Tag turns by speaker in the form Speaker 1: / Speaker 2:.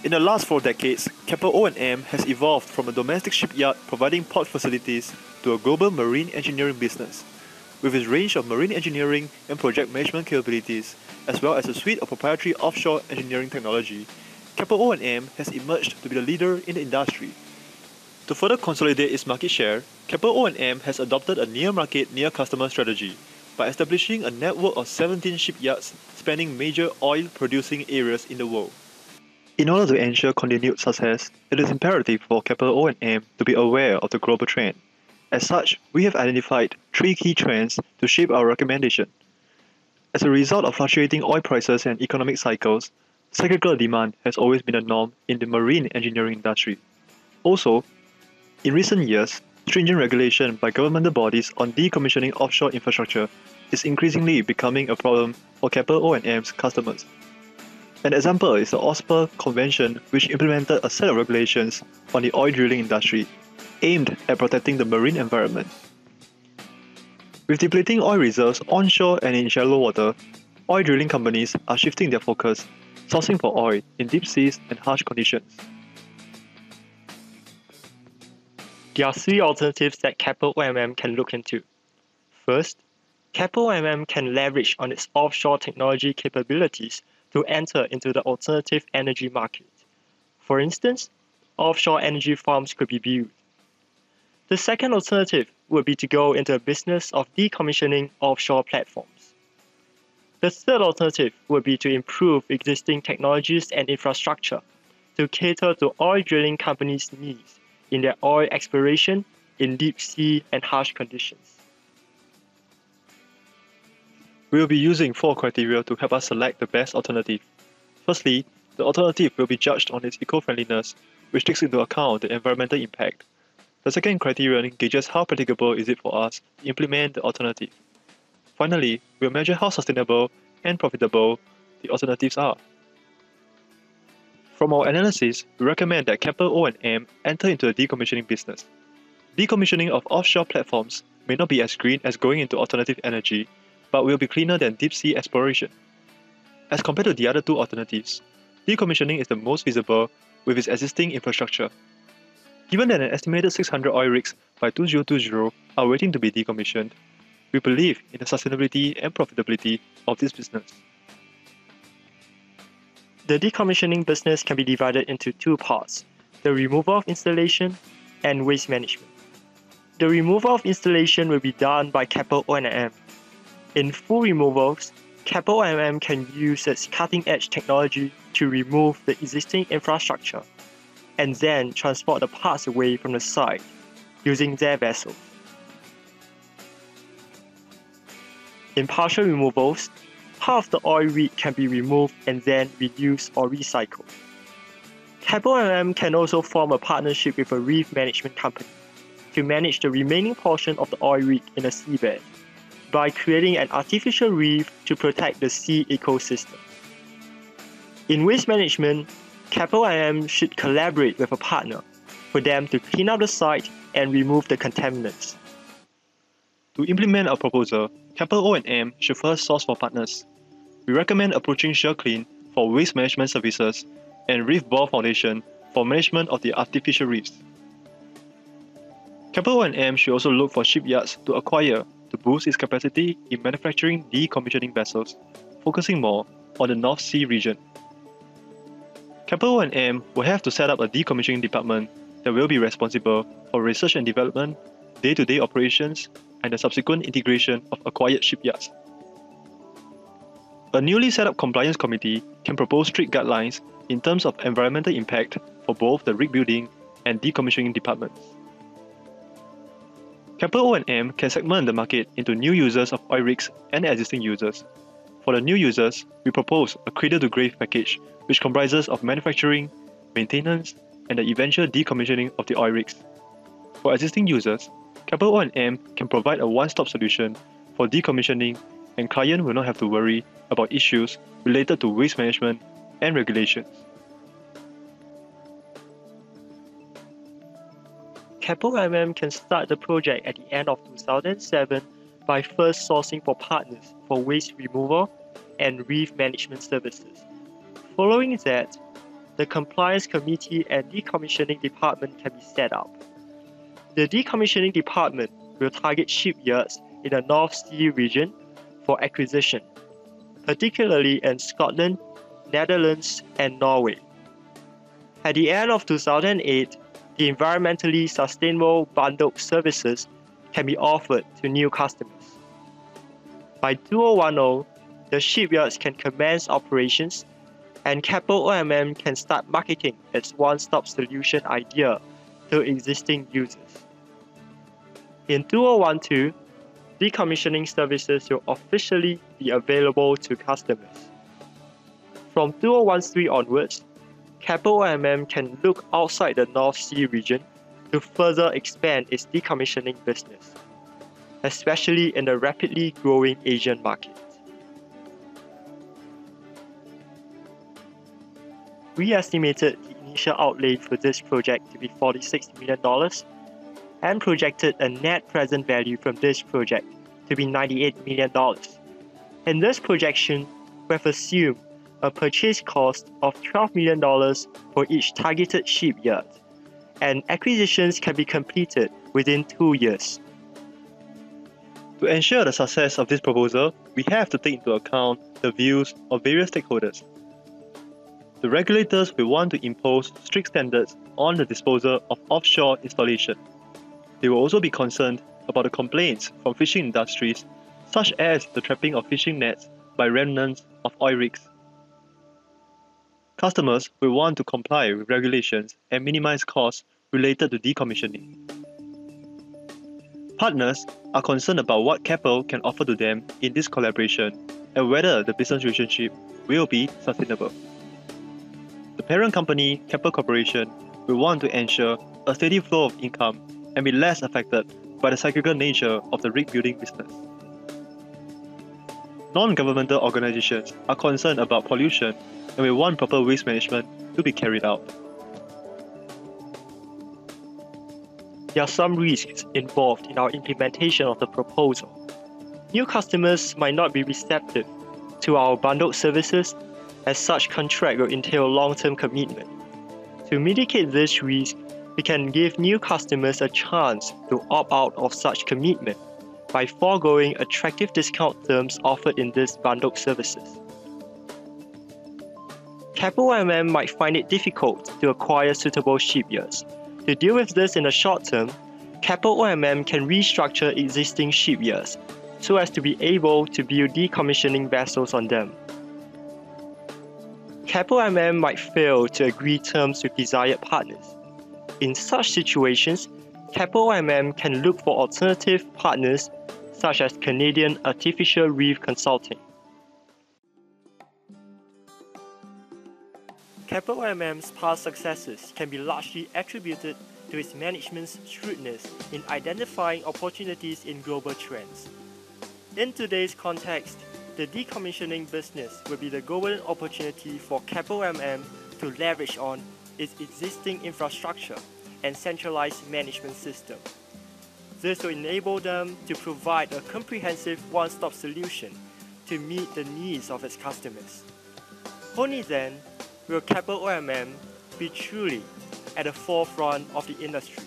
Speaker 1: In the last 4 decades, Keppel O&M has evolved from a domestic shipyard providing port facilities to a global marine engineering business. With its range of marine engineering and project management capabilities, as well as a suite of proprietary offshore engineering technology, Keppel O&M has emerged to be the leader in the industry. To further consolidate its market share, Keppel O&M has adopted a near-market, near-customer strategy by establishing a network of 17 shipyards spanning major oil-producing areas in the world. In order to ensure continued success, it is imperative for Keppel O&M to be aware of the global trend. As such, we have identified 3 key trends to shape our recommendation. As a result of fluctuating oil prices and economic cycles, cyclical demand has always been a norm in the marine engineering industry. Also, in recent years, stringent regulation by governmental bodies on decommissioning offshore infrastructure is increasingly becoming a problem for Keppel O&M's customers. An example is the OSPA Convention, which implemented a set of regulations on the oil drilling industry aimed at protecting the marine environment. With depleting oil reserves onshore and in shallow water, oil drilling companies are shifting their focus, sourcing for oil in deep seas and harsh conditions.
Speaker 2: There are 3 alternatives that Keppel O&M can look into. First, Keppel O&M can leverage on its offshore technology capabilities to enter into the alternative energy market. For instance, offshore energy farms could be built. The second alternative would be to go into a business of decommissioning offshore platforms. The third alternative would be to improve existing technologies and infrastructure to cater to oil drilling companies' needs in their oil exploration in deep sea and harsh conditions.
Speaker 1: We will be using 4 criteria to help us select the best alternative. Firstly, the alternative will be judged on its eco-friendliness, which takes into account the environmental impact. The second criterion gauges how practicable is it for us to implement the alternative. Finally, we'll measure how sustainable and profitable the alternatives are. From our analysis, we recommend that Keppel O&M enter into the decommissioning business. Decommissioning of offshore platforms may not be as green as going into alternative energy, but will be cleaner than deep-sea exploration. As compared to the other 2 alternatives, decommissioning is the most feasible with its existing infrastructure. Given that an estimated 600 oil rigs by 2020 are waiting to be decommissioned, we believe in the sustainability and profitability of this business.
Speaker 2: The decommissioning business can be divided into 2 parts: the removal of installation and waste management. The removal of installation will be done by Keppel O&M. In full removals, Keppel O&M can use its cutting-edge technology to remove the existing infrastructure and then transport the parts away from the site using their vessels. In partial removals, part of the oil rig can be removed and then reused or recycled. Keppel O&M can also form a partnership with a reef management company to manage the remaining portion of the oil rig in the seabed by creating an artificial reef to protect the sea ecosystem. In waste management, Keppel O&M should collaborate with a partner for them to clean up the site and remove the contaminants.
Speaker 1: To implement our proposal, Keppel O&M should first source for partners. We recommend approaching SureClean for waste management services and Reef Bore Foundation for management of the artificial reefs. Keppel O&M should also look for shipyards to acquire to boost its capacity in manufacturing decommissioning vessels, focusing more on the North Sea region. Keppel O&M will have to set up a decommissioning department that will be responsible for research and development, day-to-day operations, and the subsequent integration of acquired shipyards. A newly set up compliance committee can propose strict guidelines in terms of environmental impact for both the rig building and decommissioning departments. Keppel O&M can segment the market into new users of oil rigs and existing users. For the new users, we propose a cradle-to-grave package which comprises of manufacturing, maintenance, and the eventual decommissioning of the oil rigs. For existing users, Keppel O&M can provide a one-stop solution for decommissioning, and clients will not have to worry about issues related to waste management and regulations.
Speaker 2: Keppel O&M can start the project at the end of 2007 by first sourcing for partners for waste removal and reef management services. Following that, the compliance committee and decommissioning department can be set up. The decommissioning department will target shipyards in the North Sea region for acquisition, particularly in Scotland, Netherlands, and Norway. At the end of 2008, the environmentally sustainable bundled services can be offered to new customers. By 2010, the shipyards can commence operations, and Keppel O&M can start marketing its one-stop solution idea to existing users. In 2012, decommissioning services will officially be available to customers. From 2013 onwards, Keppel O&M can look outside the North Sea region to further expand its decommissioning business, especially in the rapidly growing Asian market. We estimated the initial outlay for this project to be $46 million and projected a net present value from this project to be $98 million. In this projection, we have assumed a purchase cost of $12 million for each targeted shipyard, and acquisitions can be completed within 2 years.
Speaker 1: To ensure the success of this proposal, we have to take into account the views of various stakeholders. The regulators will want to impose strict standards on the disposal of offshore installation. They will also be concerned about the complaints from fishing industries, such as the trapping of fishing nets by remnants of oil rigs. Customers will want to comply with regulations and minimize costs related to decommissioning. Partners are concerned about what Keppel can offer to them in this collaboration and whether the business relationship will be sustainable. The parent company, Keppel Corporation, will want to ensure a steady flow of income and be less affected by the cyclical nature of the rig building business. Non-governmental organizations are concerned about pollution and will want proper waste management to be carried out.
Speaker 2: There are some risks involved in our implementation of the proposal. New customers might not be receptive to our bundled services, as such contract will entail long-term commitment. To mitigate this risk, we can give new customers a chance to opt out of such commitment by foregoing attractive discount terms offered in these bundled services. Keppel O&M might find it difficult to acquire suitable shipyards. To deal with this in the short term, Keppel O&M can restructure existing shipyards so as to be able to build decommissioning vessels on them. Keppel O&M might fail to agree terms with desired partners. In such situations, Keppel O&M can look for alternative partners such as Canadian Artificial Reef Consulting. Keppel O&M's past successes can be largely attributed to its management's shrewdness in identifying opportunities in global trends. In today's context, the decommissioning business will be the golden opportunity for Keppel O&M to leverage on its existing infrastructure and centralized management system. This will enable them to provide a comprehensive one-stop solution to meet the needs of its customers. Only then will Keppel O&M be truly at the forefront of the industry.